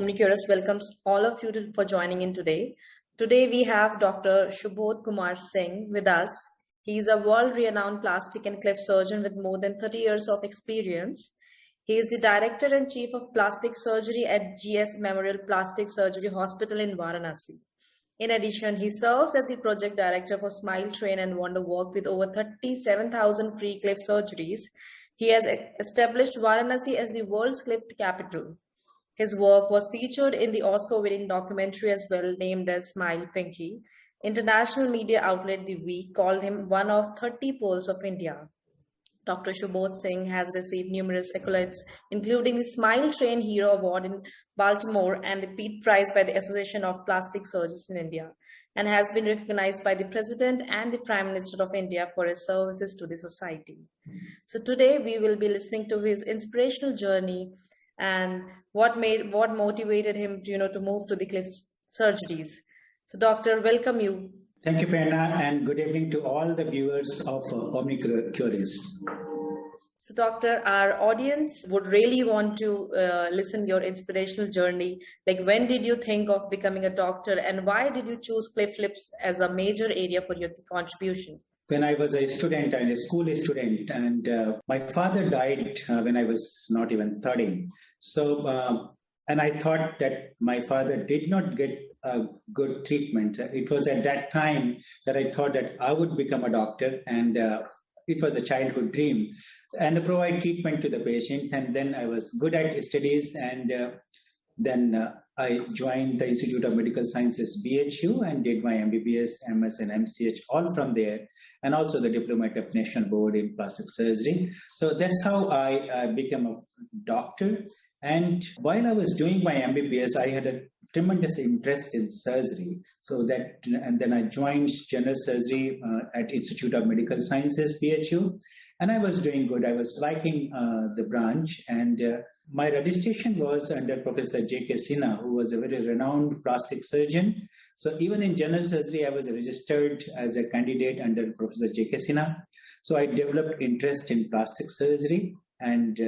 Omnicurus welcomes all of you for joining in today. Today we have Dr. Shubodh Kumar Singh with us. He is a world-renowned plastic and cleft surgeon with more than 30 years of experience. He is the Director and Chief of Plastic Surgery at GS Memorial Plastic Surgery Hospital in Varanasi. In addition, he serves as the Project Director for Smile Train and Wonder Work with over 37,000 free cleft surgeries. He has established Varanasi as the world's cleft capital. His work was featured in the Oscar-winning documentary as well, named as Smile Pinky. International media outlet The Week called him one of 30 Poles of India. Dr. Shubodh Singh has received numerous accolades, including the Smile Train Hero Award in Baltimore and the Pete Prize by the Association of Plastic Surgeons in India, and has been recognized by the President and the Prime Minister of India for his services to the society. So today we will be listening to his inspirational journey and what motivated him to move to the Cleft surgeries. So doctor, welcome you. Thank you, Prerna, and good evening to all the viewers of Omnicurus. So doctor, our audience would really want to listen your inspirational journey. Like, when did you think of becoming a doctor, and why did you choose cleft lips as a major area for your contribution? When I was a student and a school student, and my father died when I was not even 30. So, and I thought that my father did not get a good treatment. It was at that time that I thought that I would become a doctor, and it was a childhood dream, and provide treatment to the patients. And then I was good at studies, and then I joined the Institute of Medical Sciences, BHU, and did my MBBS, MS, and MCH all from there, and also the Diploma of National Board in Plastic Surgery. So that's how I became a doctor. And while I was doing my MBBS, I had a tremendous interest in surgery. And then I joined general surgery at Institute of Medical Sciences, BHU, and I was doing good. I was liking the branch, and my registration was under Professor J.K. Sinha, who was a very renowned plastic surgeon. So even in general surgery, I was registered as a candidate under Professor J.K. Sinha. So I developed interest in plastic surgery and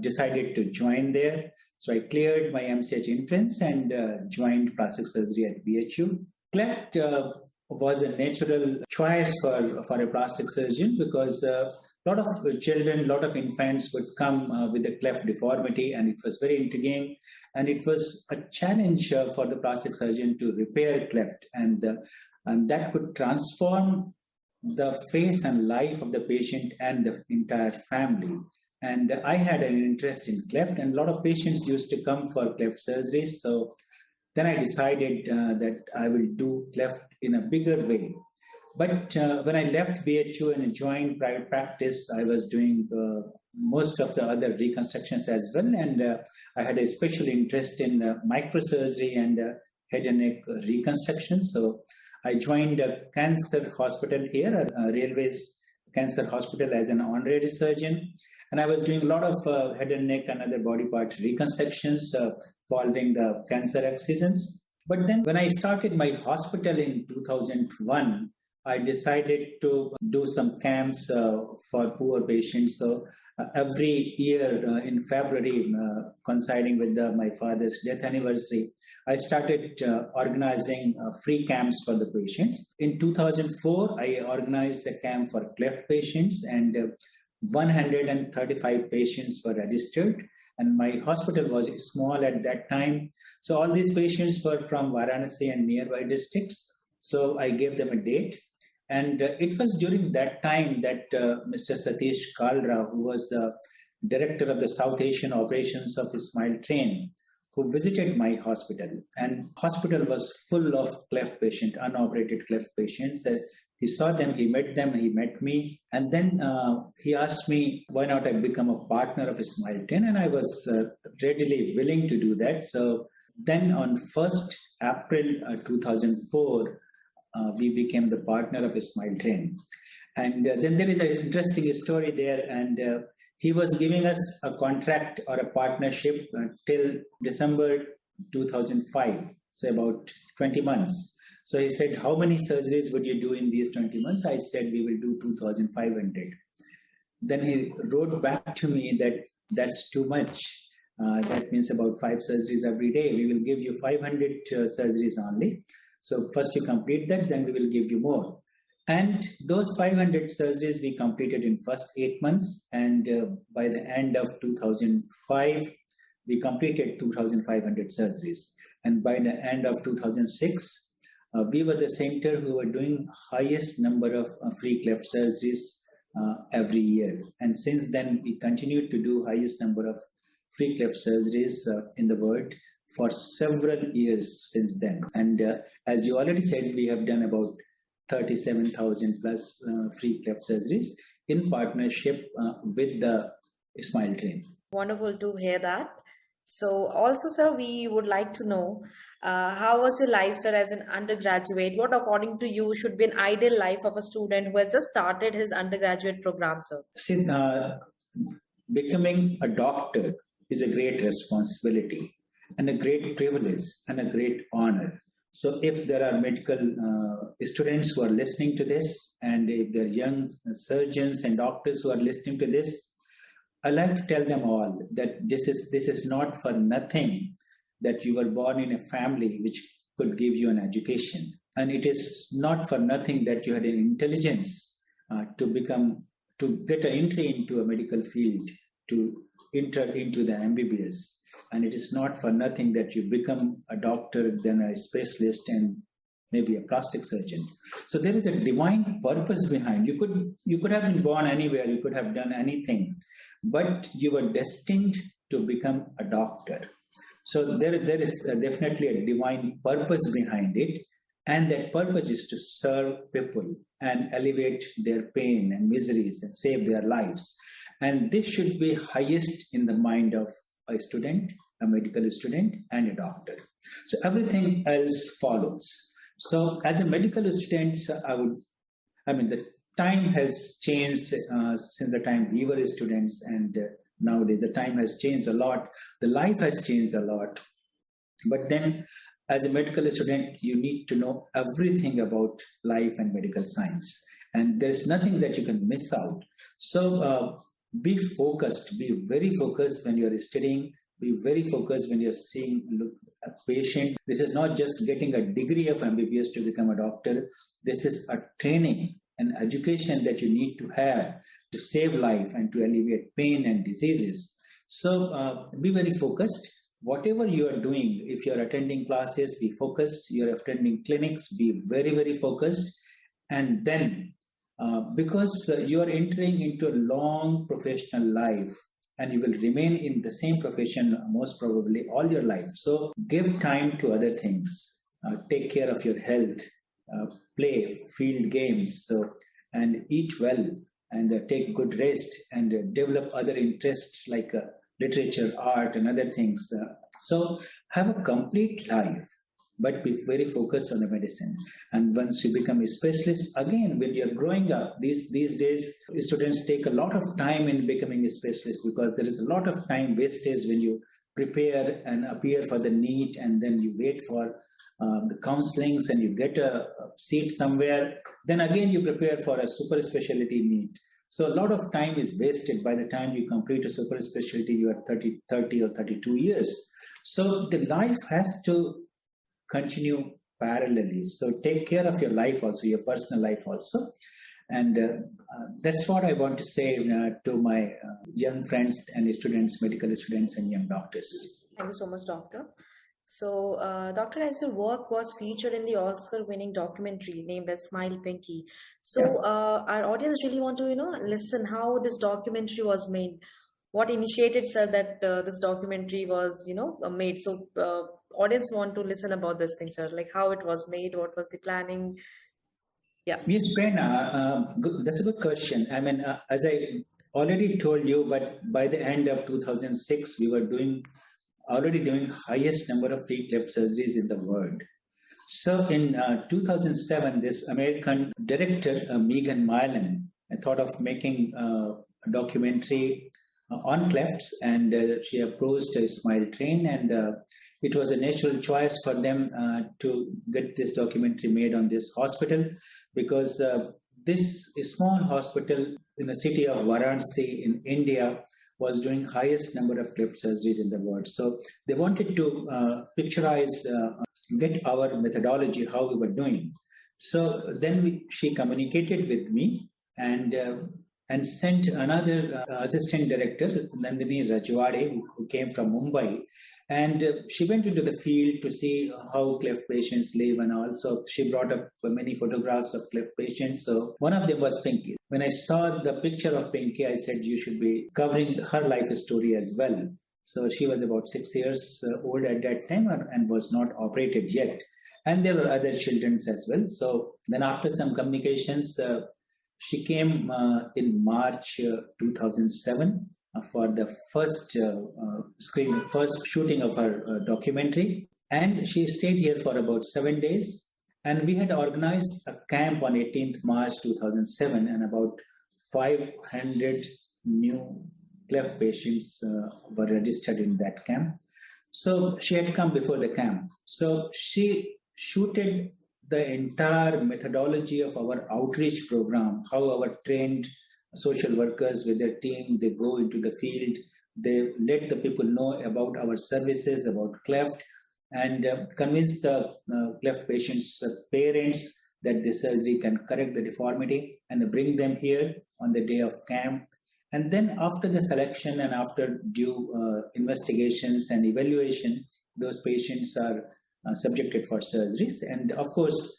decided to join there. So I cleared my MCH entrance and joined plastic surgery at BHU. Cleft was a natural choice for a plastic surgeon, because a lot of children, a lot of infants would come with a cleft deformity, and it was very intriguing. And it was a challenge for the plastic surgeon to repair cleft, and that could transform the face and life of the patient and the entire family. And I had an interest in cleft, and a lot of patients used to come for cleft surgeries. So then I decided that I will do cleft in a bigger way. But when I left BHU and joined private practice, I was doing most of the other reconstructions as well. And I had a special interest in microsurgery and head and neck reconstruction. So I joined a cancer hospital here, a Railways Cancer Hospital, as an honorary surgeon. And I was doing a lot of head and neck and other body part reconstructions following the cancer excisions. But then when I started my hospital in 2001, I decided to do some camps for poor patients. So every year in February, coinciding with my father's death anniversary, I started organizing free camps for the patients. In 2004, I organized a camp for cleft patients, and 135 patients were registered. And my hospital was small at that time. So all these patients were from Varanasi and nearby districts. So I gave them a date. And it was during that time that Mr. Satish Kalra, who was the director of the South Asian operations of Smile Train, who visited my hospital. And hospital was full of cleft patients, unoperated cleft patients. He saw them, he met me. And then he asked me, why not I become a partner of Smile Train? And I was readily willing to do that. So then on 1st April 2004, we became the partner of Smile Train. And then there is an interesting story there. And he was giving us a contract or a partnership till December 2005, so about 20 months. So he said, how many surgeries would you do in these 20 months? I said, we will do 2,500. Then he wrote back to me that that's too much. That means about 5 surgeries every day. We will give you 500 surgeries only. So first you complete that, then we will give you more. And those 500 surgeries we completed in first 8 months. And by the end of 2005, we completed 2,500 surgeries. And by the end of 2006, we were the center who were doing highest number of free cleft surgeries every year. And since then, we continued to do highest number of free cleft surgeries in the world for several years since then. And as you already said, we have done about 37,000 plus free cleft surgeries in partnership with the Smile Train. Wonderful to hear that. So, also, sir, we would like to know how was your life, sir, as an undergraduate? What, according to you, should be an ideal life of a student who has just started his undergraduate program, sir? See, becoming a doctor is a great responsibility and a great privilege and a great honor. So if there are medical students who are listening to this, and if there are young surgeons and doctors who are listening to this, I like to tell them all that this is not for nothing that you were born in a family which could give you an education. And it is not for nothing that you had an intelligence to get an entry into a medical field, to enter into the MBBS. And it is not for nothing that you become a doctor, then a specialist, and maybe a plastic surgeon. So there is a divine purpose behind. You could have been born anywhere, you could have done anything, but you were destined to become a doctor. So there is definitely a divine purpose behind it, and that purpose is to serve people and alleviate their pain and miseries and save their lives. And this should be highest in the mind of a student, a medical student, and a doctor. So everything else follows. So as a medical student, the time has changed since the time we were students, and nowadays the time has changed a lot. The life has changed a lot. But then as a medical student, you need to know everything about life and medical science. And there's nothing that you can miss out. So be focused, be very focused when you're studying, be very focused when you're seeing a patient. This is not just getting a degree of MBBS to become a doctor. This is a training and education that you need to have to save life and to alleviate pain and diseases. So be very focused. Whatever you are doing, if you're attending classes, be focused. You're attending clinics, be very, very focused. And then because you are entering into a long professional life, and you will remain in the same profession most probably all your life. So give time to other things. Take care of your health. Play field games. And eat well, and take good rest, and develop other interests like literature, art, and other things. So have a complete life, but be very focused on the medicine. And once you become a specialist, again, when you're growing up, these days, students take a lot of time in becoming a specialist, because there is a lot of time wastage when you prepare and appear for the NEET, and then you wait for the counselings, and you get a seat somewhere. Then again, you prepare for a super specialty NEET. So a lot of time is wasted. By the time you complete a super specialty, you are 30 or 32 years. So the life has to continue parallelly. So take care of your life also, your personal life also. And that's what I want to say to my young friends and students, medical students and young doctors. Thank you so much, Doctor. So, Doctor, as your work was featured in the Oscar-winning documentary named as Smile Pinky. So, our audience really want to, listen how this documentary was made. What initiated, sir, that this documentary was, made. So, audience want to listen about this thing, sir, like how it was made, what was the planning. Yeah. Yes, Prerna, that's a good question. I mean, as I already told you, but by the end of 2006, we were already doing highest number of free cleft surgeries in the world. So in 2007, this American director, Megan Mylan, thought of making a documentary on clefts, and she approached a Smile Train, and it was a natural choice for them to get this documentary made on this hospital, because this small hospital in the city of Varanasi in India was doing highest number of cleft surgeries in the world. So they wanted to picturize, get our methodology, how we were doing. So then she communicated with me and sent another assistant director, Nandini Rajwade, who came from Mumbai. And she went into the field to see how cleft patients live, and also she brought up many photographs of cleft patients. So one of them was Pinky. When I saw the picture of Pinky, I said you should be covering her life story as well. So she was about 6 years old at that time and was not operated yet. And there were other children as well. So then after some communications, she came in March 2007 for the first first shooting of her documentary. And she stayed here for about 7 days. And we had organized a camp on 18th March 2007, and about 500 new cleft patients were registered in that camp. So she had come before the camp. So she shooted the entire methodology of our outreach program, how our trained social workers with their team, they go into the field, they let the people know about our services, about cleft, and convince the cleft patients' parents that the surgery can correct the deformity, and they bring them here on the day of camp. And then after the selection and after due investigations and evaluation, those patients are subjected for surgeries. And of course,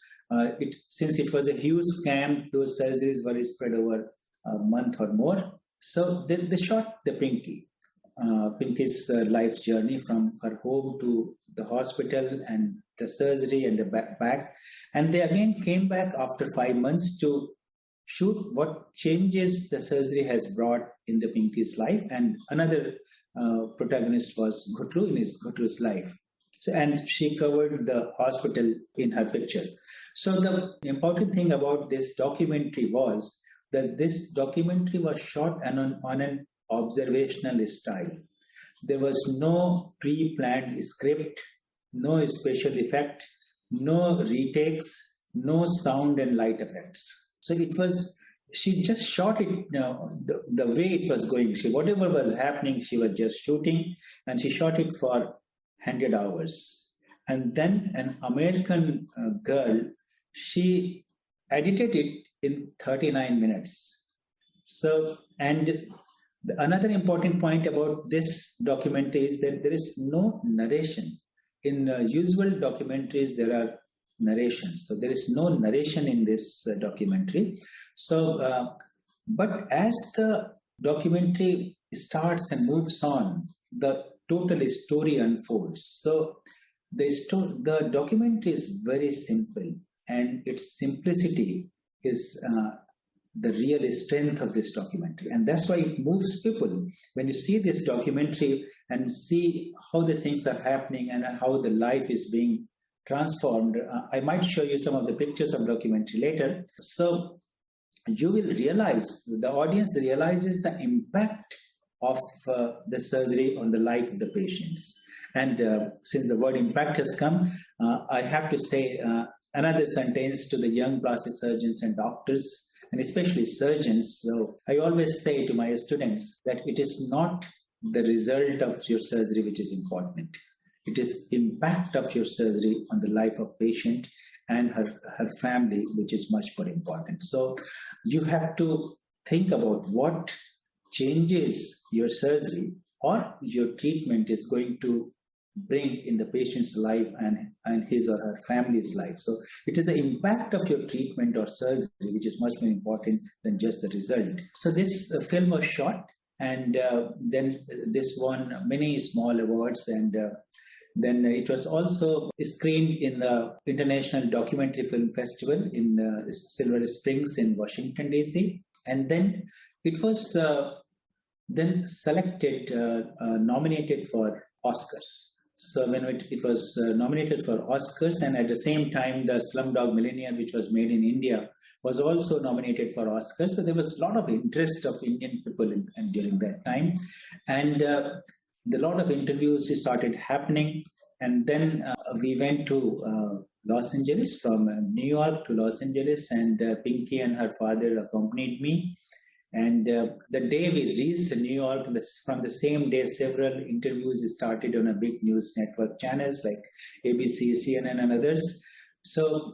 since it was a huge camp, those surgeries were spread over a month or more. So they shot the Pinky's life journey from her home to the hospital and the surgery and the back. And they again came back after 5 months to shoot what changes the surgery has brought in the Pinky's life. And another protagonist was Gutru's life. So, and she covered the hospital in her picture. So the important thing about this documentary was that this documentary was shot on an observational style. There was no pre-planned script, no special effect, no retakes, no sound and light effects. So it was, she just shot it, the way it was going. Whatever was happening, she was just shooting, and she shot it for 100 hours. And then an American girl, she edited it in 39 minutes. So, and another important point about this documentary is that there is no narration. In usual documentaries, there are narrations. So there is no narration in this documentary. So, but as the documentary starts and moves on, the total story unfolds. So the documentary is very simple, and its simplicity is the real strength of this documentary. And that's why it moves people. When you see this documentary and see how the things are happening and how the life is being transformed, I might show you some of the pictures of documentary later. So you will realize, the audience realizes the impact of the surgery on the life of the patients. And since the word impact has come, I have to say another sentence to the young plastic surgeons and doctors, and especially surgeons. So I always say to my students that it is not the result of your surgery which is important. It is impact of your surgery on the life of patient and her family, which is much more important. So you have to think about what changes your surgery or your treatment is going to bring in the patient's life and his or her family's life. So it is the impact of your treatment or surgery which is much more important than just the result. So this film was shot, and then this won many small awards, and then it was also screened in the International Documentary Film Festival in Silver Springs in Washington, D.C. And then it was then selected, nominated for Oscars. So when it was nominated for Oscars, and at the same time, the Slumdog Millionaire, which was made in India, was also nominated for Oscars. So there was a lot of interest of Indian people during that time. And a lot of interviews started happening. And then we went to Los Angeles, from New York to Los Angeles, and Pinky and her father accompanied me. And the day we reached New York, from the same day, several interviews started on a big news network channels like ABC, CNN, and others. So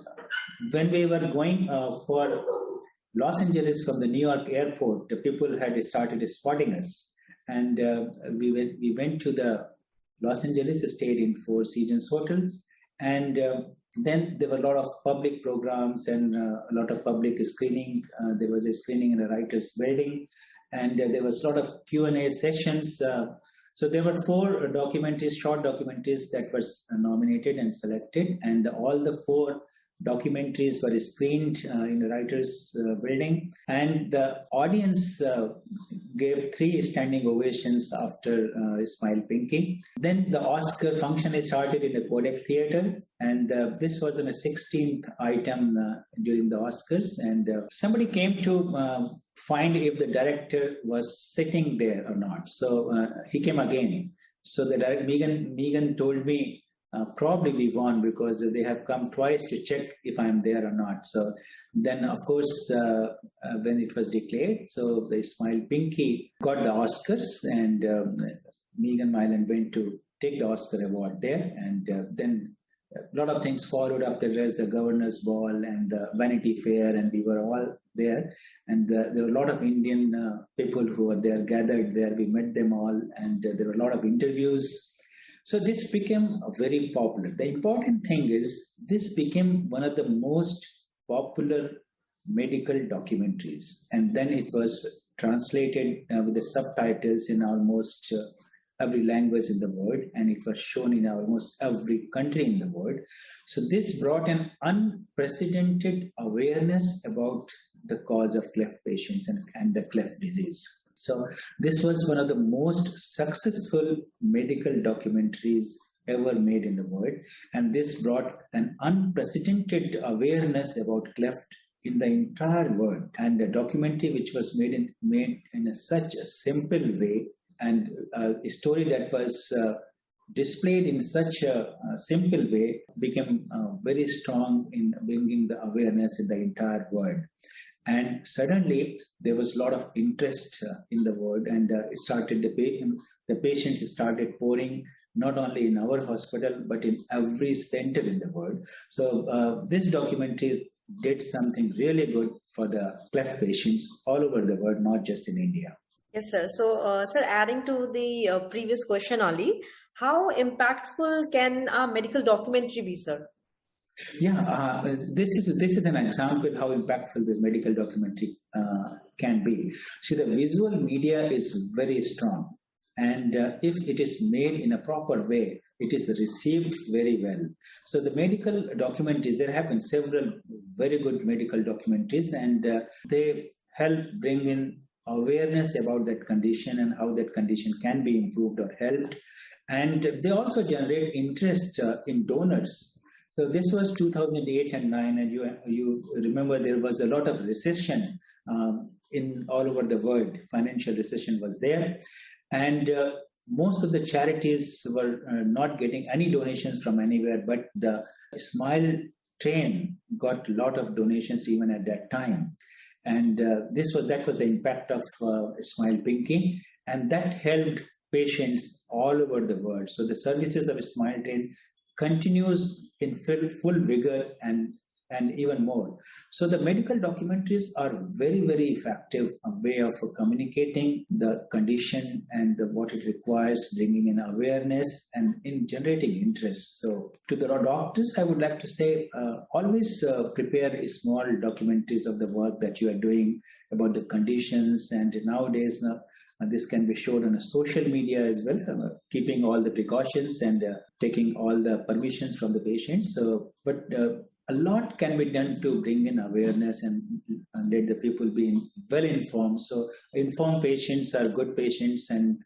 when we were going for Los Angeles from the New York airport, the people had started spotting us. And we went to the Los Angeles, stayed in Four Seasons hotels, and then there were a lot of public programs and a lot of public screening. There was a screening in a writer's building, and there was a lot of Q&A sessions. So there were four documentaries, short documentaries that were nominated and selected, and all the four documentaries were screened in the writers' building, and the audience gave three standing ovations after Smile Pinky. Then the Oscar function started in the Kodak Theater, and this was on a 16th item during the Oscars, and somebody came to find if the director was sitting there or not. So he came again. So the Megan told me, probably we won because they have come twice to check if I'm there or not. So then, of course, when it was declared, so the Smile Pinky got the Oscars, and Megan Mylan went to take the Oscar award there. And then a lot of things followed after this, the governor's ball and the Vanity Fair, and we were all there. And there were a lot of Indian people who were there, gathered there. We met them all, and there were a lot of interviews. So this became very popular. The important thing is this became one of the most popular medical documentaries. And then it was translated with the subtitles in almost every language in the world, and it was shown in almost every country in the world. So this brought an unprecedented awareness about the cause of cleft patients and the cleft disease. So this was one of the most successful medical documentaries ever made in the world. And this brought an unprecedented awareness about cleft in the entire world. And a documentary which was made in such a simple way, and a story that was displayed in such a simple way became very strong in bringing the awareness in the entire world. And suddenly there was a lot of interest in the world, and the patients started pouring not only in our hospital but in every center in the world. So this documentary did something really good for the cleft patients all over the world, not just in India. Yes, sir. So, sir, adding to the previous question only, how impactful can a medical documentary be, sir? Yeah, this is an example how impactful this medical documentary can be. See, the visual media is very strong, and if it is made in a proper way, it is received very well. So the medical documentaries, there have been several very good medical documentaries, and they help bring in awareness about that condition and how that condition can be improved or helped, and they also generate interest in donors. So this was 2008 and 9, and you remember there was a lot of recession in all over the world. Financial recession was there, and most of the charities were not getting any donations from anywhere. But the Smile Train got a lot of donations even at that time, and that was the impact of Smile Pinky, and that helped patients all over the world. So the services of Smile Train continues in full vigor and even more. So the medical documentaries are very, very effective way of communicating the condition and what it requires, bringing in awareness and in generating interest. So to the doctors, I would like to say, always prepare small documentaries of the work that you are doing about the conditions. And nowadays, this can be shown on a social media as well, keeping all the precautions and taking all the permissions from the patients. So, but a lot can be done to bring in awareness and let the people be well informed. So informed patients are good patients, and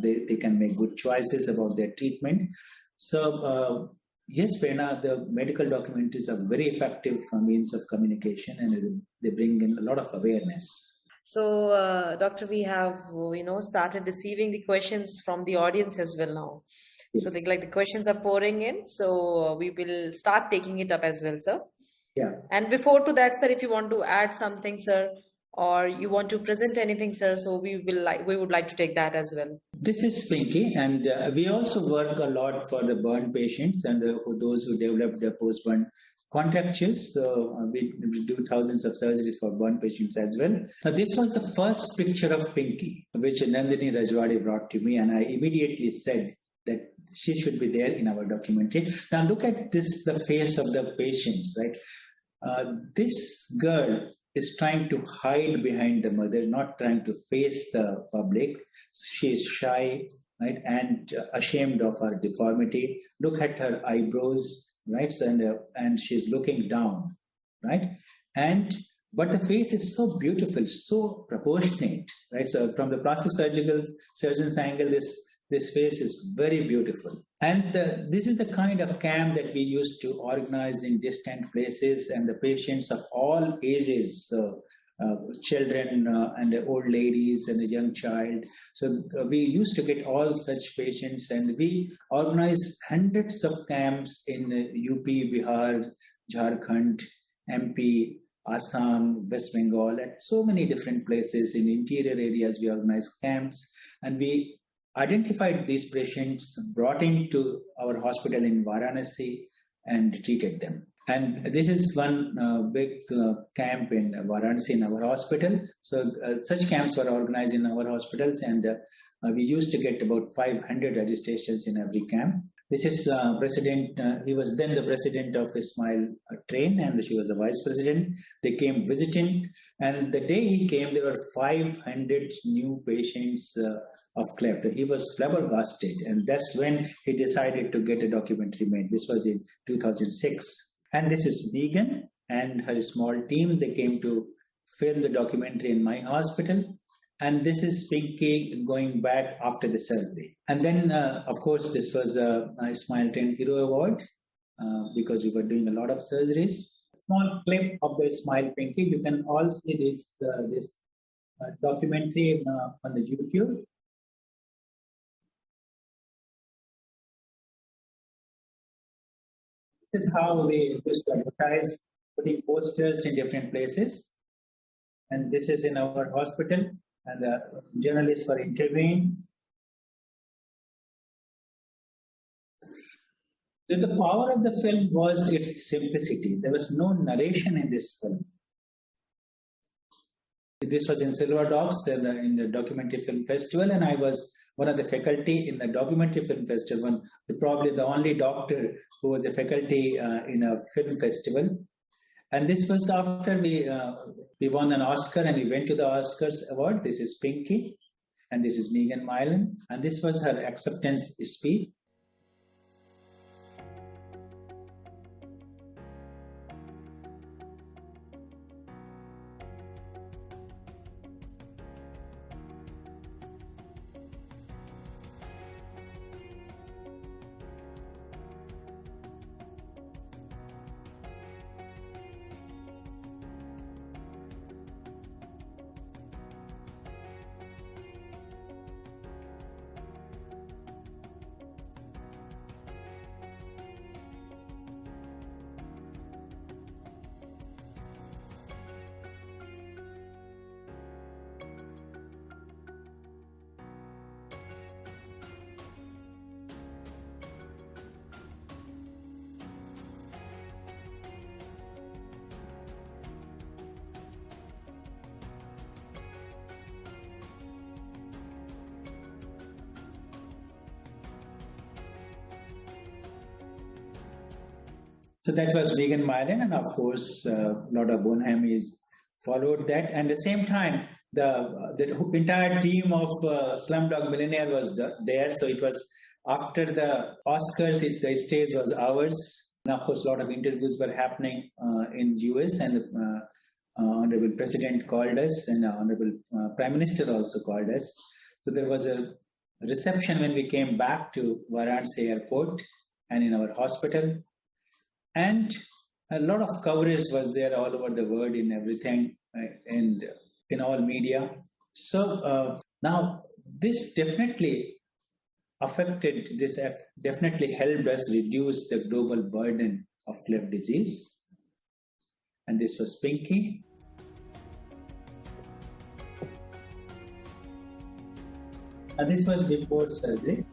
they can make good choices about their treatment. So yes, Prerna, the medical documentaries are very effective means of communication, and they bring in a lot of awareness. So, Doctor, we have, started receiving the questions from the audience as well now. Yes. So, the questions are pouring in. So, we will start taking it up as well, sir. Yeah. And before to that, sir, if you want to add something, sir. or you want to present anything, sir? So we would like to take that as well. This is Pinky, and we also work a lot for the burn patients and for those who develop the post-burn contractures. So we do thousands of surgeries for burn patients as well. Now, this was the first picture of Pinky, which Nandini Rajwade brought to me, and I immediately said that she should be there in our documentary. Now, look at this, the face of the patients, right? This girl is trying to hide behind the mother, not trying to face the public. She is shy, right, and ashamed of her deformity. Look at her eyebrows, right, so, and she's looking down, right, and but the face is so beautiful, so proportionate, right. So from the plastic surgical surgeon's angle, this face is very beautiful. And this is the kind of camp that we used to organize in distant places, and the patients of all ages, children and the old ladies and the young child. So we used to get all such patients, and we organized hundreds of camps in UP, Bihar, Jharkhand, MP, Assam, West Bengal, at so many different places in interior areas. We organized camps, and we identified these patients, brought into our hospital in Varanasi, and treated them. And this is one big camp in Varanasi in our hospital. So such camps were organized in our hospitals, and we used to get about 500 registrations in every camp. This is President, he was then the president of Ismail Train, and she was the vice president. They came visiting, and the day he came, there were 500 new patients of Cleft. He was flabbergasted, and that's when he decided to get a documentary made. This was in 2006. And this is Megan and her small team. They came to film the documentary in my hospital. And this is Pinky going back after the surgery. And then, of course, this was a Smile 10 Hero Award because we were doing a lot of surgeries. Small clip of the Smile Pinky. You can all see this documentary on the YouTube. This is how we used to advertise, putting posters in different places. And this is in our hospital, and the journalists were interviewing. So the power of the film was its simplicity. There was no narration in this film. This was in Silver Dogs in the Documentary Film Festival, and I was one of the faculty in the Documentary Film Festival, probably the only doctor who was a faculty in a film festival. And this was after we won an Oscar, and we went to the Oscars award. This is Pinky, and this is Megan Mylan, and this was her acceptance speech. So that was Megan Mylan, and of course, Lotta Bonham is followed that. And at the same time, the entire team of Slumdog Millionaire was there. So it was after the Oscars, the stage was ours. And of course, a lot of interviews were happening in US, and the Honorable President called us, and the Honorable Prime Minister also called us. So there was a reception when we came back to Varanasi Airport and in our hospital. And a lot of coverage was there all over the world in everything and in all media. So now this definitely definitely helped us reduce the global burden of cleft disease. And this was Pinky. This was before surgery.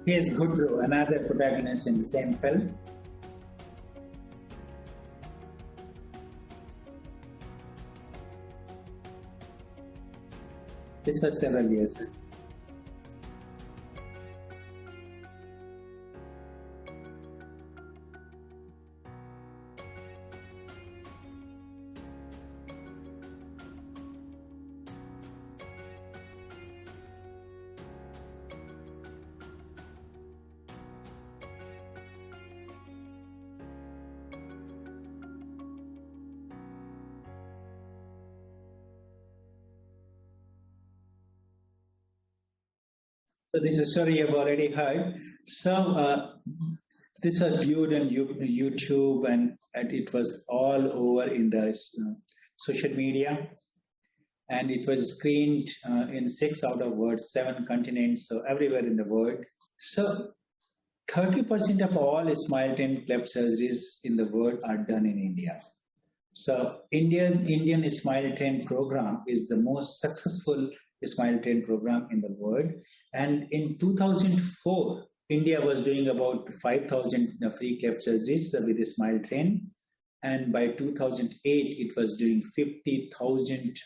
He is Gudru, another protagonist in the same film. This was several years ago. So this is a story you've already heard. So this was viewed on YouTube, and it was all over in the social media, and it was screened in 6 out of world 7 continents, so everywhere in the world. So 30% of all smile-trained cleft surgeries in the world are done in India. So Indian smile train program is the most successful smile train program in the world. And in 2004, India was doing about 5,000 free cleft surgeries with the smile train. And by 2008, it was doing 50,000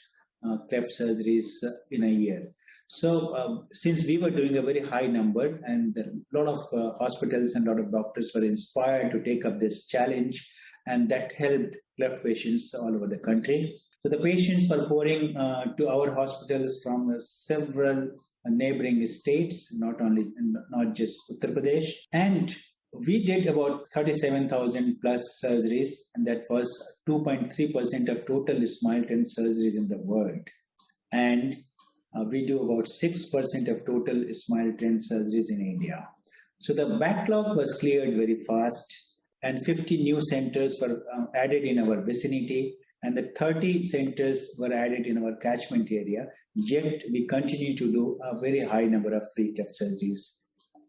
cleft surgeries in a year. So since we were doing a very high number, and a lot of hospitals and a lot of doctors were inspired to take up this challenge, and that helped cleft patients all over the country. So the patients were pouring to our hospitals from several neighboring states, not just Uttar Pradesh. And we did about 37,000 plus surgeries, and that was 2.3% of total smile train surgeries in the world. And we do about 6% of total smile train surgeries in India. So the backlog was cleared very fast, and 50 new centers were added in our vicinity, and the 30 centers were added in our catchment area. Yet we continue to do a very high number of free cleft surgeries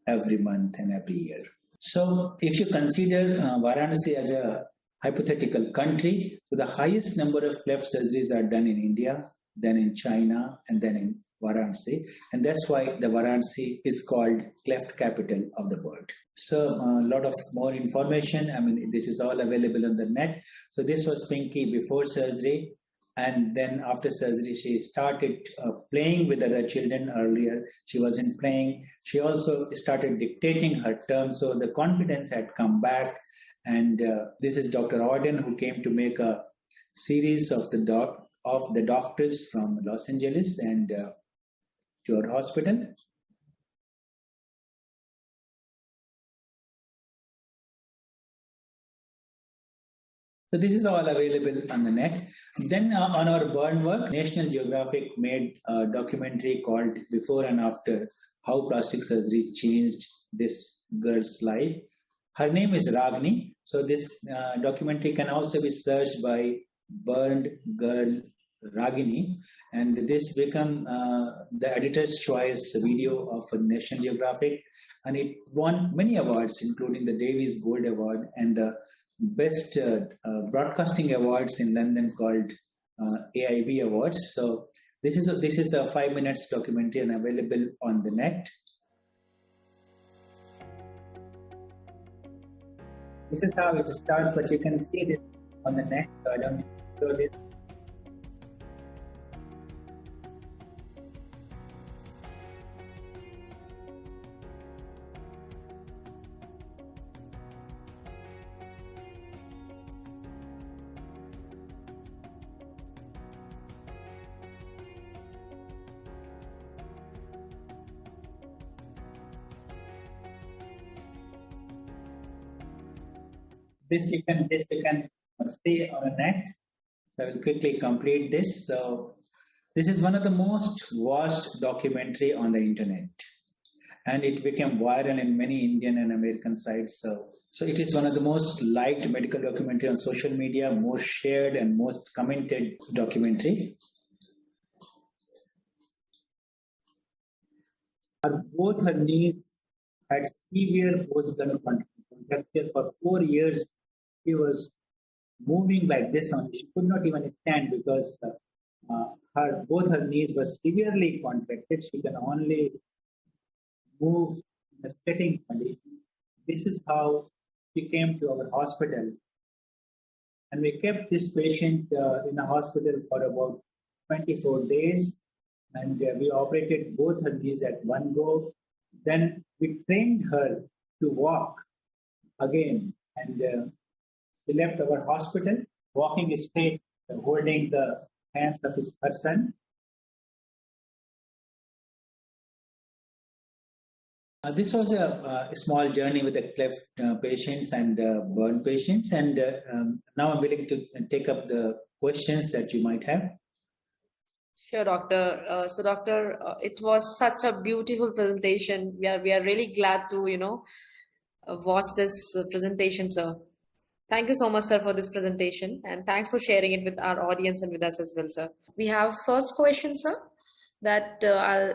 every month and every year. So if you consider Varanasi as a hypothetical country, so the highest number of cleft surgeries are done in India, then in China, and then in Varanasi. And that's why the Varanasi is called Cleft capital of the world. So a lot of more information. I mean, this is all available on the net. So this was Pinky before surgery. And then after surgery, she started playing with other children. Earlier, she wasn't playing. She also started dictating her terms. So the confidence had come back. And this is Dr. Auden, who came to make a series of the doctors from Los Angeles and to our hospital. So this is all available on the net. Then on our burn work, National Geographic made a documentary called Before and After, How Plastic Surgery Changed This Girl's Life. Her name is Ragini. So this documentary can also be searched by Burned Girl Ragini, and this became the editor's choice video of National Geographic, and it won many awards, including the Davies Gold Award and the Best Broadcasting Awards in London called AIB Awards. So this is a 5 minutes documentary and available on the net. This is how it starts, but you can see this on the net, so I don't need to show this. This you can see on a net. So I will quickly complete this. So This is one of the most watched documentary on the internet, and it became viral in many Indian and American sites. So it is one of the most liked medical documentary on social media, most shared and most commented documentary. Both her knees had severe post-gun contracture for 4 years. She was moving like this only. She could not even stand because her both her knees were severely contracted. She can only move in a sitting condition. This is how she came to our hospital. And we kept this patient in a hospital for about 24 days. And we operated both her knees at one go. Then we trained her to walk again. And she left our hospital, walking straight, holding the hands of her son. This was a small journey with the cleft patients and burn patients, and now I'm willing to take up the questions that you might have. Sure, doctor. So, doctor, it was such a beautiful presentation. We are really glad to watch this presentation, sir. Thank you so much, sir, for this presentation, and thanks for sharing it with our audience and with us as well, sir. We have first question, sir. That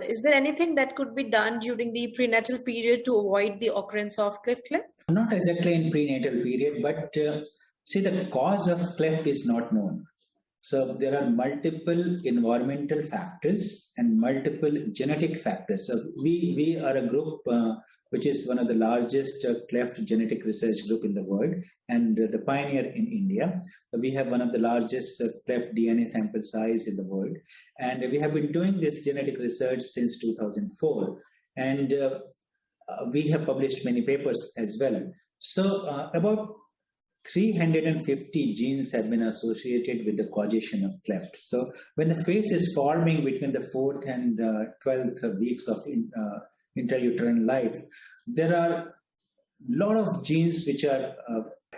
is there anything that could be done during the prenatal period to avoid the occurrence of cleft lip? Not exactly in prenatal period, but see, the cause of cleft is not known. So there are multiple environmental factors and multiple genetic factors. So we are a group which is one of the largest cleft genetic research group in the world, and the pioneer in India. We have one of the largest cleft DNA sample size in the world, and we have been doing this genetic research since 2004, and we have published many papers as well. So about 350 genes have been associated with the causation of cleft. So when the face is forming between the 4th and 12th weeks of intrauterine life, there are a lot of genes which are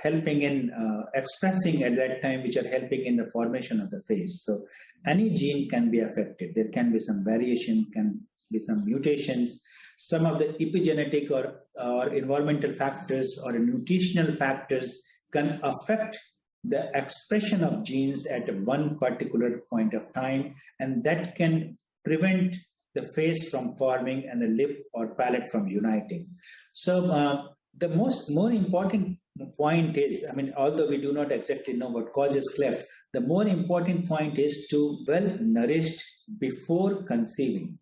helping in expressing at that time, which are helping in the formation of the face. So any gene can be affected. There can be some variation, can be some mutations. Some of the epigenetic or environmental factors or nutritional factors can affect the expression of genes at one particular point of time, and that can prevent the face from forming and the lip or palate from uniting. So the more important point is, I mean, although we do not exactly know what causes cleft, the more important point is to well nourished before conceiving.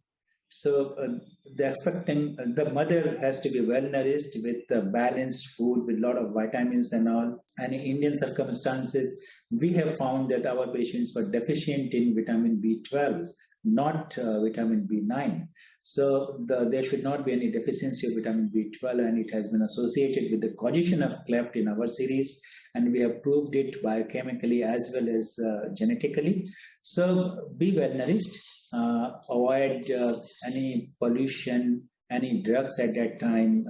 So the mother has to be well nourished with balanced food with a lot of vitamins and all. And in Indian circumstances, we have found that our patients were deficient in vitamin B12, not vitamin B9. So there should not be any deficiency of vitamin B12, and it has been associated with the causation of cleft in our series, and we have proved it biochemically as well as genetically. So be well nourished. Avoid any pollution, any drugs at that time,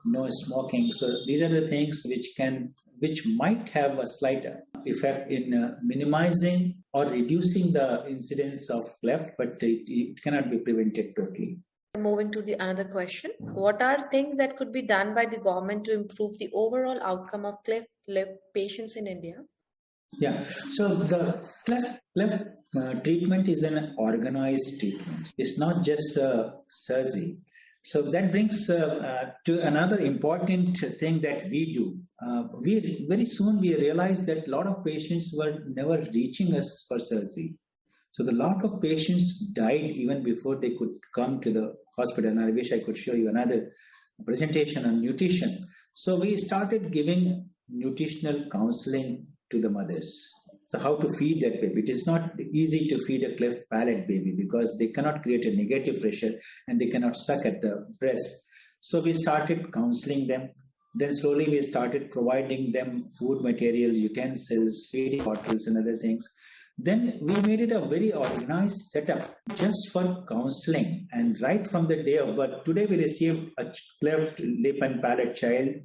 no smoking. So these are the things which might have a slight effect in minimizing or reducing the incidence of cleft, but it cannot be prevented totally. Moving to the another question, what are things that could be done by the government to improve the overall outcome of cleft lip patients in India? Yeah, so the cleft treatment is an organized treatment. It's not just surgery. So that brings to another important thing that we do. Very soon we realized that a lot of patients were never reaching us for surgery. So the lot of patients died even before they could come to the hospital. And I wish I could show you another presentation on nutrition. So we started giving nutritional counseling to the mothers. So how to feed that baby? It is not easy to feed a cleft palate baby because they cannot create a negative pressure and they cannot suck at the breast. So we started counseling them. Then slowly we started providing them food material, utensils, feeding bottles and other things. Then we made it a very organized setup just for counseling. And right from the day of birth, today we received a cleft lip and palate child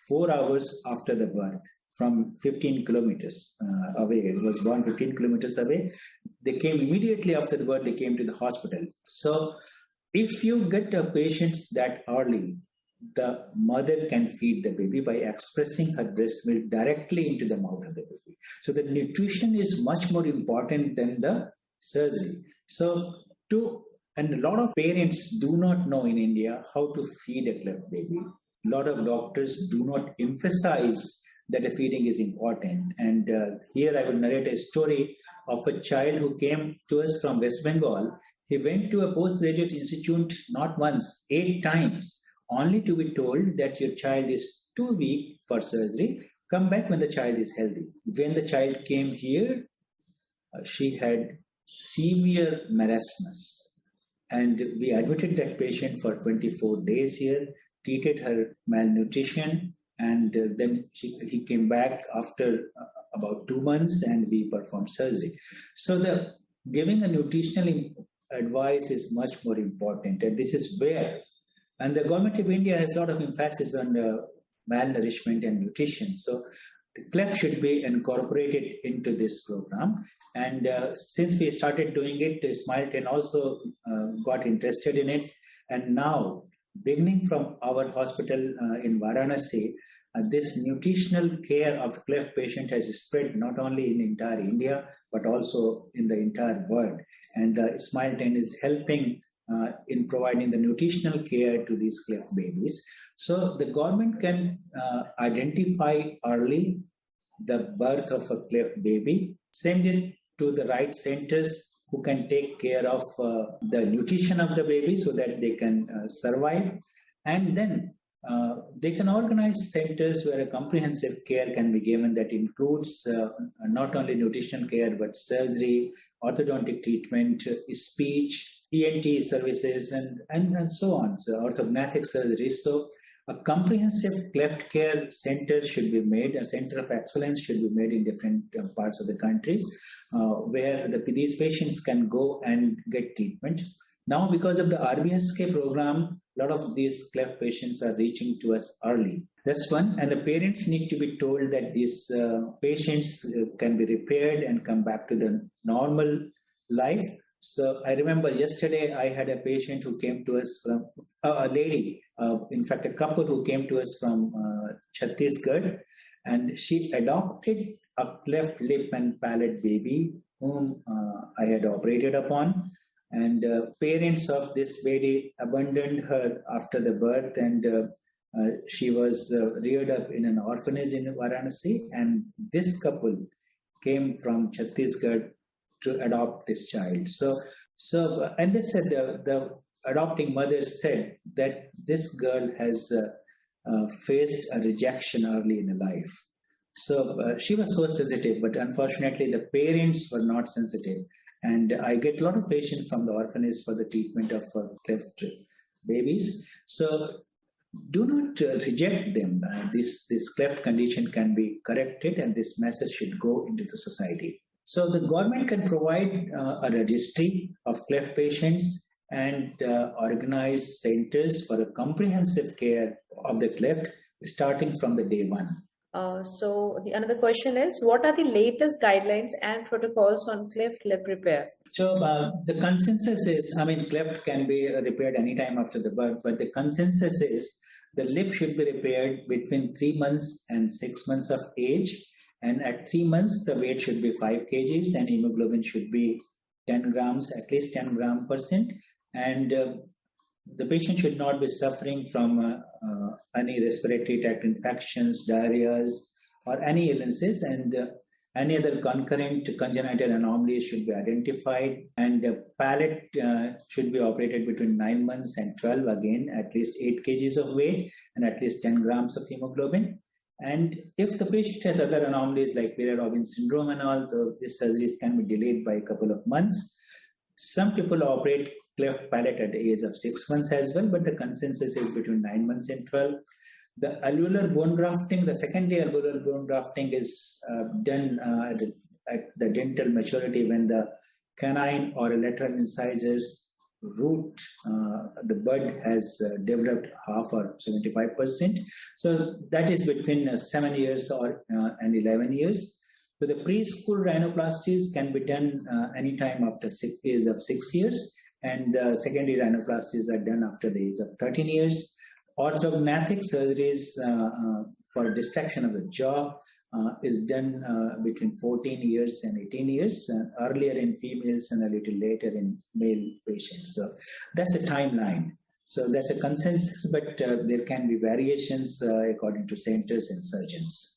4 hours after the birth. from 15 kilometers away. He was born 15 kilometers away. They came immediately after the birth, they came to the hospital. So if you get a patient that early, the mother can feed the baby by expressing her breast milk directly into the mouth of the baby. So the nutrition is much more important than the surgery. So and a lot of parents do not know in India how to feed a cleft baby. A lot of doctors do not emphasize that the feeding is important. And here I will narrate a story of a child who came to us from West Bengal. He went to a postgraduate institute not once, 8 times, only to be told that your child is too weak for surgery. Come back when the child is healthy. When the child came here, she had severe marasmus. And we admitted that patient for 24 days here, treated her malnutrition, and then he came back after about 2 months and we performed surgery. So the giving a nutritional advice is much more important, and this is where, and the government of India has a lot of emphasis on malnourishment and nutrition. So the Cleft should be incorporated into this program. And since we started doing it, Smile 10 also got interested in it. And now, beginning from our hospital in Varanasi, this nutritional care of cleft patient has spread not only in entire India, but also in the entire world. And Smile 10 is helping in providing the nutritional care to these cleft babies. So the government can identify early the birth of a cleft baby, send it to the right centers who can take care of the nutrition of the baby so that they can survive. And then they can organize centers where a comprehensive care can be given that includes not only nutritional care, but surgery, orthodontic treatment, speech, ENT services, and so on, so orthognathic surgery. So a comprehensive cleft care center should be made, a center of excellence should be made in different parts of the countries where these patients can go and get treatment. Now, because of the RBSK program, a lot of these cleft patients are reaching to us early. That's one. And the parents need to be told that these patients can be repaired and come back to the normal life. So I remember yesterday I had a patient who came to us from a lady, in fact, a couple who came to us from Chhattisgarh, and she adopted a cleft lip and palate baby whom I had operated upon. And parents of this lady abandoned her after the birth, and she was reared up in an orphanage in Varanasi. And this couple came from Chhattisgarh to adopt this child. And they said the adopting mother said that this girl has faced a rejection early in her life. So she was so sensitive, but unfortunately the parents were not sensitive. And I get a lot of patients from the orphanage for the treatment of cleft babies. So do not reject them. This cleft condition can be corrected, and this message should go into the society. So the government can provide a registry of cleft patients and organize centers for a comprehensive care of the cleft starting from the day one. So the another question is, what are the latest guidelines and protocols on cleft lip repair? So the consensus is, cleft can be repaired anytime after the birth, but the consensus is the lip should be repaired between 3 months and 6 months of age. And at 3 months, the weight should be 5 kgs and hemoglobin should be 10 grams, at least 10 gram %. And the patient should not be suffering from any respiratory tract infections, diarrheas, or any illnesses, and any other concurrent congenital anomalies should be identified. And the palate should be operated between 9 months and 12, again, at least 8 kgs of weight and at least 10 grams of hemoglobin. And if the patient has other anomalies like Vera-Robin syndrome and all, these surgeries can be delayed by a couple of months. Some people operate cleft palate at the age of 6 months as well, but the consensus is between 9 months and 12. The alveolar bone grafting, the secondary alveolar bone grafting is done at the dental maturity when the canine or lateral incisors root, the bud has developed half or 75%. So that is between 7 years and 11 years. So the preschool rhinoplasties can be done anytime after age of 6 years, and secondary rhinoplasties are done after the age of 13 years. Orthognathic surgeries for distraction of the jaw is done between 14 years and 18 years, earlier in females and a little later in male patients. So that's a timeline. So that's a consensus, but there can be variations according to centers and surgeons.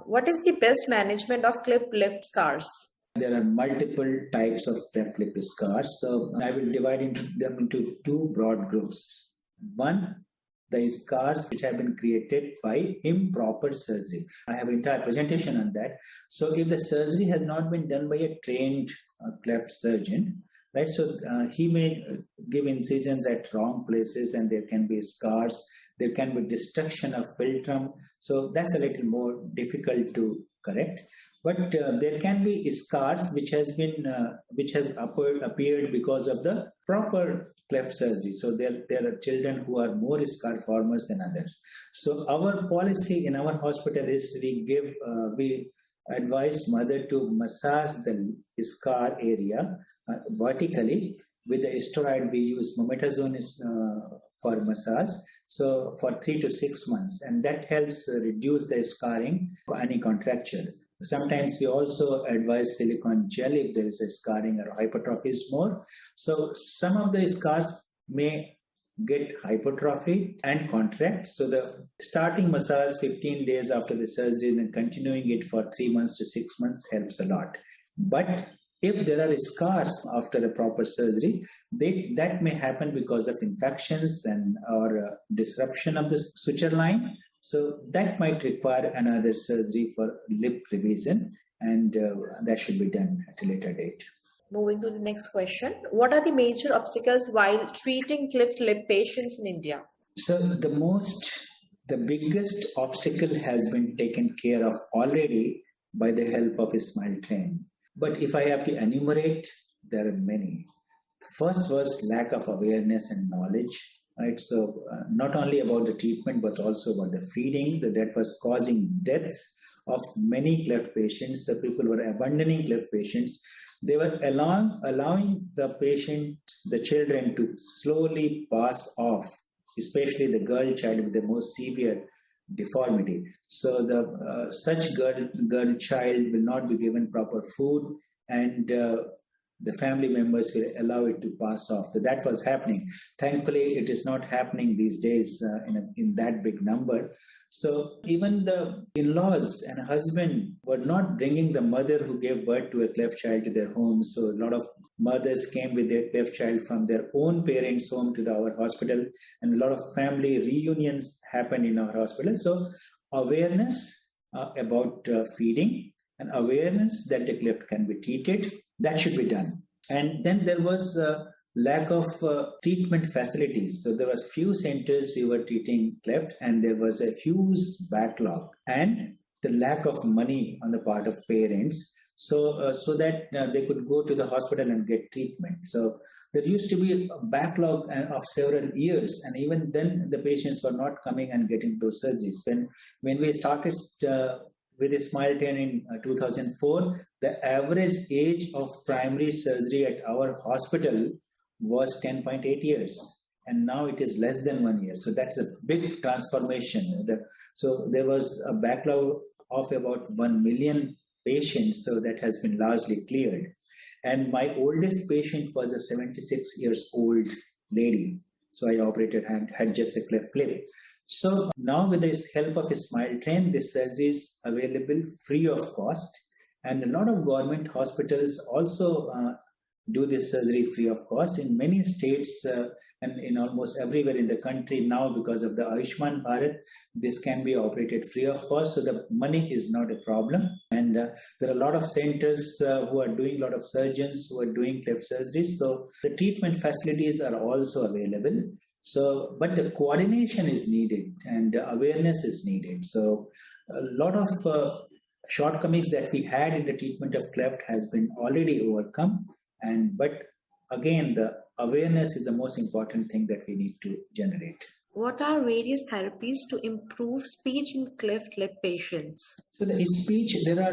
What is the best management of cleft lip scars? There are multiple types of cleft lip scars. So I will divide them into two broad groups. One, the scars which have been created by improper surgery. I have an entire presentation on that. So if the surgery has not been done by a trained cleft surgeon, right? So he may give incisions at wrong places, and there can be scars. There can be destruction of philtrum. So that's a little more difficult to correct. But there can be scars which have appeared because of the proper cleft surgery. So there are children who are more scar formers than others. So our policy in our hospital is we advise mother to massage the scar area vertically with the steroid. We use mometasone for massage. So for 3 to 6 months, and that helps reduce the scarring for any contracture. Sometimes we also advise silicone gel if there is a scarring or hypertrophy is more. So some of the scars may get hypertrophy and contract. So the starting massage 15 days after the surgery and then continuing it for 3 months to 6 months helps a lot. But if there are scars after a proper surgery, that may happen because of infections or disruption of the suture line. So that might require another surgery for lip revision, and that should be done at a later date. Moving to the next question. What are the major obstacles while treating cleft lip patients in India? So the biggest obstacle has been taken care of already by the help of a Smile Train. But if I have to enumerate, there are many. First was lack of awareness and knowledge, right? So not only about the treatment, but also about the feeding that was causing deaths of many cleft patients. So people were abandoning cleft patients. They were allowing the children to slowly pass off, especially the girl child with the most severe deformity. So the such girl child will not be given proper food, and the family members will allow it to pass off. So that was happening. Thankfully, it is not happening these days in that big number. So even the in-laws and husband were not bringing the mother who gave birth to a cleft child to their home. So a lot of mothers came with their cleft child from their own parents' home to our hospital, and a lot of family reunions happened in our hospital. So awareness about feeding and awareness that the cleft can be treated, that should be done. And then there was lack of treatment facilities. So there was few centers we were treating cleft, and there was a huge backlog and the lack of money on the part of parents. So that they could go to the hospital and get treatment. So there used to be a backlog of several years, and even then the patients were not coming and getting those surgeries. When we started with a Smile Train in 2004, the average age of primary surgery at our hospital was 10.8 years, and now it is less than 1 year. So that's a big transformation. So there was a backlog of about 1 million patients, so that has been largely cleared. And my oldest patient was a 76 years old lady. So I operated and had just a cleft lip. So now with the help of a Smile Train, this surgery is available free of cost. And a lot of government hospitals also do this surgery free of cost. In many states and in almost everywhere in the country now, because of the Ayushman Bharat, this can be operated free of cost. So the money is not a problem. And there are a lot of centers who are doing, a lot of surgeons who are doing cleft surgeries. So the treatment facilities are also available. So, but the coordination is needed and awareness is needed. So a lot of shortcomings that we had in the treatment of cleft has been already overcome. But again, the awareness is the most important thing that we need to generate. What are various therapies to improve speech in cleft lip patients? So the speech, there are,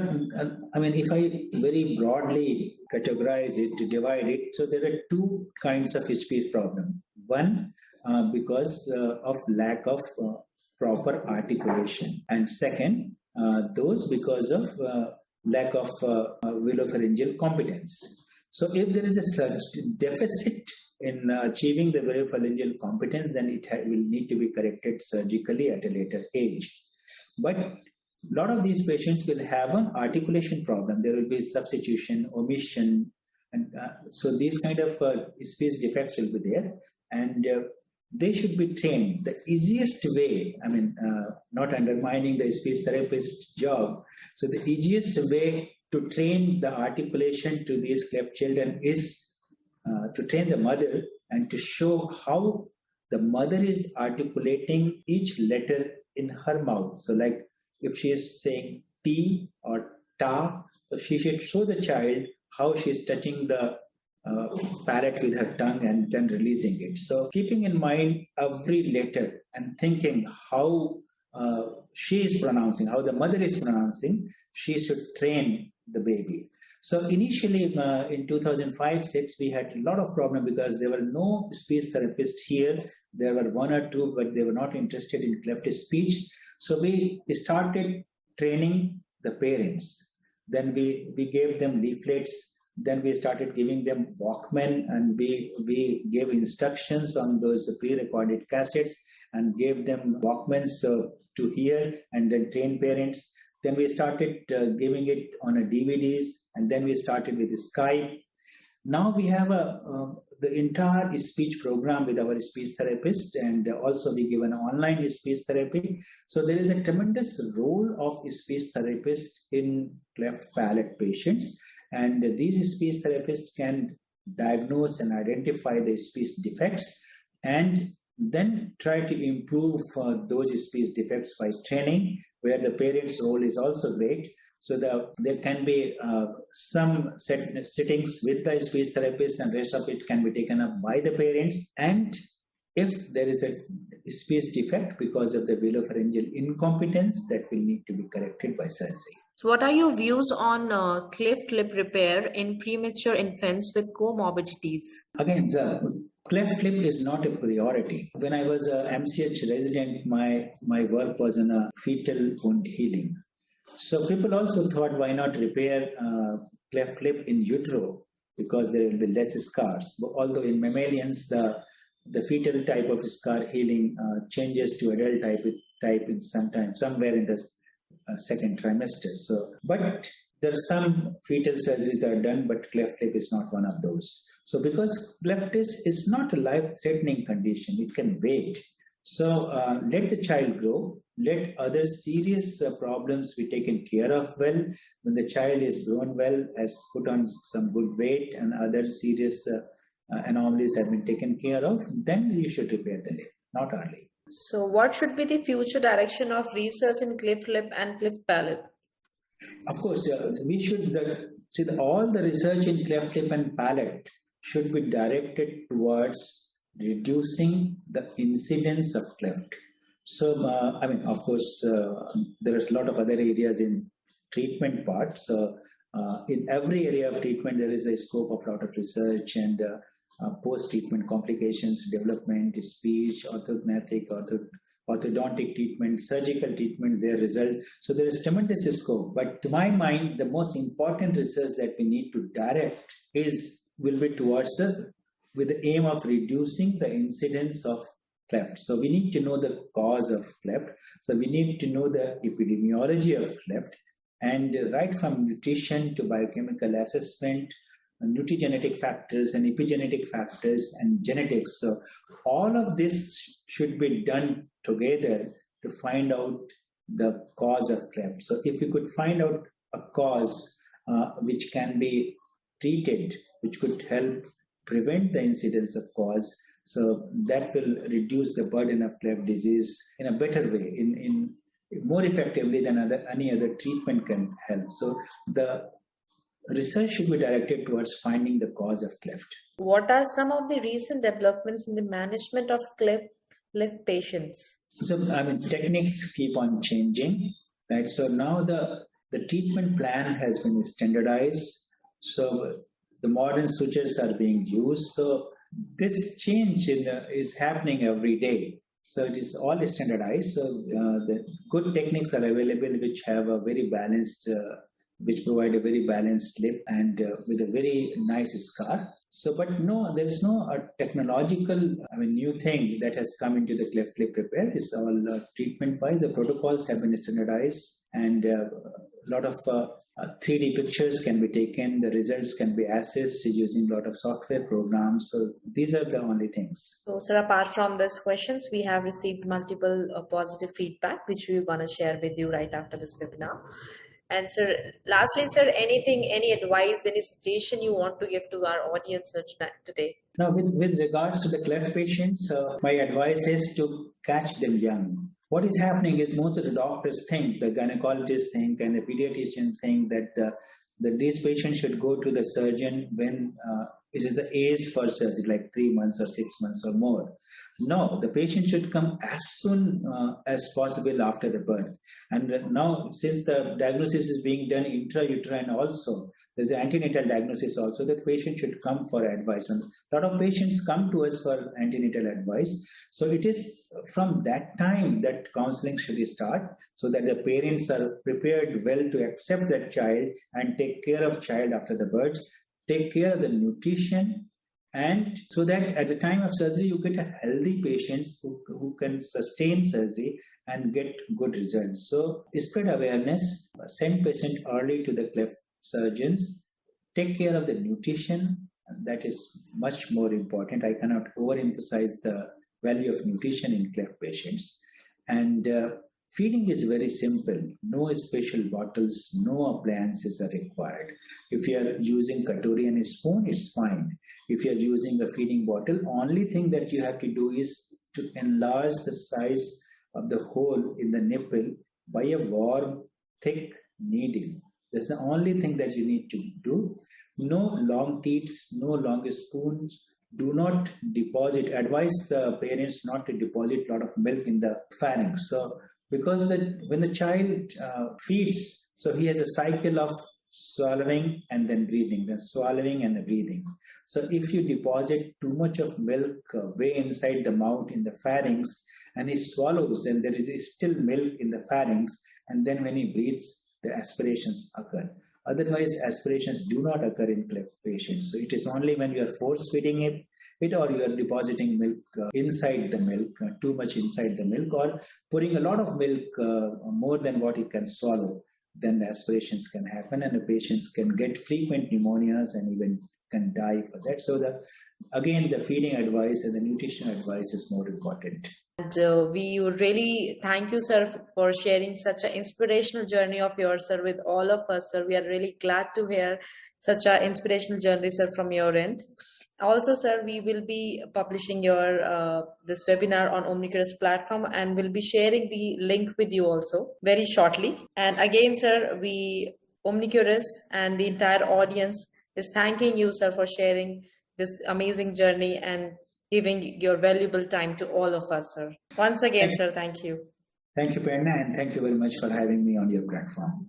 if I very broadly categorize it, divide it, so there are two kinds of speech problem. One, because of lack of proper articulation, and second, those because of lack of velopharyngeal competence. So if there is a such deficit in achieving the velopharyngeal competence, then it will need to be corrected surgically at a later age. But a lot of these patients will have an articulation problem. There will be substitution, omission, and so these kind of speech defects will be there, and they should be trained. The easiest way, not undermining the speech therapist's job, so the easiest way to train the articulation to these cleft children is to train the mother and to show how the mother is articulating each letter in her mouth. So like if she is saying T or ta, so she should show the child how she is touching the palate with her tongue and then releasing it. So keeping in mind every letter and thinking how she is pronouncing, how the mother is pronouncing, she should train the baby. So initially in 2005-06, we had a lot of problem because there were no speech therapists here. There were one or two, but they were not interested in cleft speech. So we started training the parents. Then we gave them leaflets. Then we started giving them Walkman, and we gave instructions on those pre-recorded cassettes and gave them Walkmans to hear and then train parents. Then we started giving it on a DVDs, and then we started with Skype. Now we have the entire speech program with our speech therapist, and also we give an online speech therapy. So there is a tremendous role of speech therapist in cleft palate patients, and these speech therapists can diagnose and identify the speech defects and then try to improve those speech defects by training, where the parents' role is also great. So there can be some sittings with the speech therapist, and rest of it can be taken up by the parents. And if there is a speech defect because of the velopharyngeal incompetence, that will need to be corrected by surgery. So what are your views on cleft lip repair in premature infants with comorbidities? Again, the cleft lip is not a priority. When I was a MCH resident, my work was on a fetal wound healing. So people also thought, why not repair cleft lip in utero, because there will be less scars. But although in mammalians, the fetal type of scar healing changes to adult type in somewhere in the second trimester. So, but there are some fetal surgeries that are done, but cleft lip is not one of those. So because cleft is not a life-threatening condition, it can wait. So let the child grow, let other serious problems be taken care of well. When the child is grown well, has put on some good weight, and other serious anomalies have been taken care of, then you should repair the lip, not early. So what should be the future direction of research in cleft lip and cleft palate? Of course, we should all the research in cleft lip and palate should be directed towards reducing the incidence of cleft. So, of course, there is a lot of other areas in treatment part. So, in every area of treatment, there is a scope of a lot of research and post-treatment complications, development, speech, orthodontic, orthodontic treatment, surgical treatment, their result. So there is tremendous scope. But to my mind, the most important research that we need to direct will be towards with the aim of reducing the incidence of cleft. So we need to know the cause of cleft. So we need to know the epidemiology of cleft, and right from nutrition to biochemical assessment, nutrigenetic factors and epigenetic factors and genetics. So all of this should be done together to find out the cause of cleft. So if we could find out a cause which can be treated, which could help prevent the incidence of cause, so that will reduce the burden of cleft disease in a better way, in more effectively than any other treatment can help. So the research should be directed towards finding the cause of cleft. What are some of the recent developments in the management of cleft patients? So, techniques keep on changing, right? So now the treatment plan has been standardized. So the modern sutures are being used. So this change is happening every day. So it is all standardized. So the good techniques are available, which have a very balanced, which provide a very balanced lip and with a very nice scar. So, but no, there is no technological, new thing that has come into the cleft lip repair. It's all treatment-wise. The protocols have been standardized, and a lot of 3D pictures can be taken. The results can be assessed using a lot of software programs. So these are the only things. So, sir, apart from these questions, we have received multiple positive feedback, which we're going to share with you right after this webinar. And sir, lastly, sir, any advice, any suggestion you want to give to our audience today? Now, with regards to the cleft patients, my advice is to catch them young. What is happening is most of the doctors think, the gynecologists think, and the pediatricians think that these patients should go to the surgeon when it is the age for surgery, like 3 months or 6 months or more. No, the patient should come as soon as possible after the birth. And now, since the diagnosis is being done intrauterine also, there's an antenatal diagnosis also, that patient should come for advice. And a lot of patients come to us for antenatal advice. So it is from that time that counseling should start, so that the parents are prepared well to accept that child and take care of child after the birth, take care of the nutrition, and so that at the time of surgery, you get a healthy patients who can sustain surgery and get good results. So spread awareness, send patient early to the cleft surgeons, take care of the nutrition. That is much more important. I cannot overemphasize the value of nutrition in cleft patients. And feeding is very simple. No special bottles, no appliances are required. If you are using katuri and a spoon, it's fine. If you are using a feeding bottle, only thing that you have to do is to enlarge the size of the hole in the nipple by a warm, thick needle. That's the only thing that you need to do. No long teats, no long spoons. Do not deposit. Advise the parents not to deposit a lot of milk in the pharynx. So, because when the child feeds, so he has a cycle of swallowing and then breathing, then swallowing and then breathing. So if you deposit too much of milk way inside the mouth in the pharynx, and he swallows, and there is still milk in the pharynx, and then when he breathes, the aspirations occur. Otherwise, aspirations do not occur in cleft patients. So it is only when you are force feeding it or you are depositing milk inside the milk, too much inside the milk, or pouring a lot of milk more than what it can swallow, then the aspirations can happen and the patients can get frequent pneumonias and even can die for that. So again, the feeding advice and the nutrition advice is more important. And we would really thank you, sir, for sharing such an inspirational journey of yours, sir, with all of us, sir. We are really glad to hear such an inspirational journey, sir, from your end. Also, sir, we will be publishing your this webinar on Omnicurus platform, and we'll be sharing the link with you also very shortly. And again, sir, Omnicurus and the entire audience is thanking you, sir, for sharing this amazing journey and giving your valuable time to all of us, sir. Once again, sir, thank you. Thank you, Penna, and thank you very much for having me on your platform.